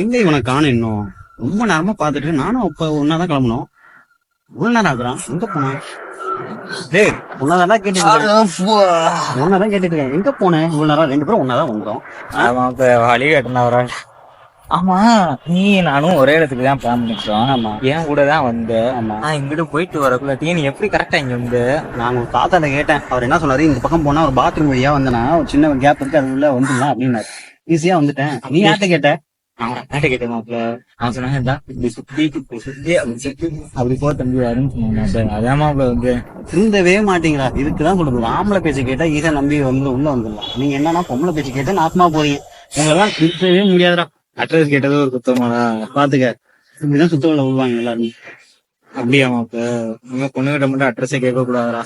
எங்க இவனை காணும் இன்னும் ரொம்ப நேரமா பாத்துட்டு நானும் அப்ப ஒன்னாதான் கிளம்பணும். இவ்வளவு நேரம் ஆகுறான், எங்க போனேன்? டேய் ஒன்னாதான் கேட்டுட்டு இருக்கேன், எங்க போனேன் இவ்வளவு நேரம்? 2 பேரும் ஒன்னாதான் வந்தோம். ஆமா இப்ப வழி கட்டினா ஒரு ஆமா நீ நானும் ஒரே இடத்துக்கு தான் பிளான் பண்ணிக்கிறோம். ஆமா என் கூட தான் வந்து ஆமா நான் இங்கிட்டு போயிட்டு வரக்குள்ள நீ எப்படி கரெக்டா இங்க வந்து நான் உங்க தாத்தாட்ட கேட்டேன். அவர் என்ன சொன்னாரு, இந்த பக்கம் போனா ஒரு பாத்ரூம் வழியா வந்தனா ஒரு சின்ன கேப் இருக்கு, அது உள்ள வந்துடலாம் அப்படின்னாரு. ஈஸியா வந்துட்டேன். நீ யார்கிட்ட கேட்ட? அவன் அண்ணாட்ட கேட்டேன் மாப்ள. அவன் சொன்னாங்க இப்படி சுத்தி அப்படி போ தம்பி வருன்னு சொன்னாங்க. அதான் மாப்ள வந்து திருந்தவே மாட்டீங்களா? இதுக்குதான் சொல்றது, ஆம்பளை பேச்சு கேட்டா ஈஸியா நம்பி வந்து உள்ள வந்துடலாம். நீங்க என்னன்னா பொம்பளை பேச்சு கேட்டா நாசமா போறீங்க. உங்களெல்லாம் திருத்தவே முடியாதுடா. அட்ரஸ் கேட்டது ஒரு குத்தமாடா. பாத்துக்க, இப்படிதான் சுத்தவங்களை விடுவாங்க எல்லாரும். அப்படியா மாப்ள? நம்ம பொண்ணுகிட்ட மட்டும் அட்ரஸே கேட்க கூடாதுடா.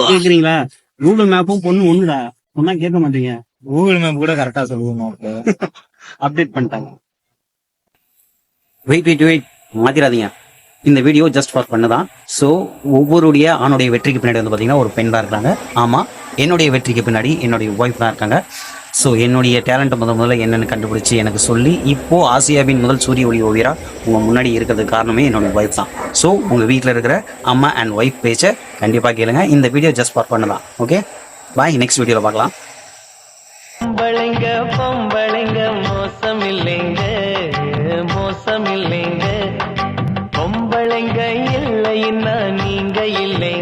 கேக்குறீங்களா? கூகுள் மேப்பும் பொண்ணு ஒண்ணுடா, சொன்னா கேட்க மாட்டீங்க. கூகுள் மேப் கூட கரெக்டா சொல்லுவோம் மாப்ள. அப்டேட் பண்ணிட்டாங்க. வெயிட் மாத்திராதீங்க. இந்த வீடியோ ஜஸ்ட் ஃபார் பண்ணதான். ஸோ ஒவ்வொருடைய ஆணுடைய வெற்றிக்கு பின்னாடி வந்து பார்த்தீங்கன்னா ஒரு பெண் தான் இருக்காங்க. ஆமாம், என்னுடைய வெற்றிக்கு பின்னாடி என்னுடைய ஒய்ஃப் தான் இருக்காங்க. ஸோ என்னுடைய டேலண்ட்டை முதல்ல என்னென்னு கண்டுபிடிச்சி எனக்கு சொல்லி இப்போது ஆசியாவின் முதல் சூரிய ஒளி ஓவியரா உங்கள் முன்னாடி இருக்கிறதுக்கு காரணமே என்னுடைய ஒய்ஃப் தான். ஸோ உங்கள் வீட்டில் இருக்கிற அம்மா அண்ட் ஒய்ஃப் பேச்சை கண்டிப்பாக கேளுங்க. இந்த வீடியோ ஜஸ்ட் ஃபார் பண்ணதான். ஓகே பாய், நெக்ஸ்ட் வீடியோவில் பார்க்கலாம். பொம்பளைங்க மோசம் இல்லைங்க, மோசம் இல்லைங்க. பொம்பளைங்க இல்லைன்னா நீங்க இல்லை.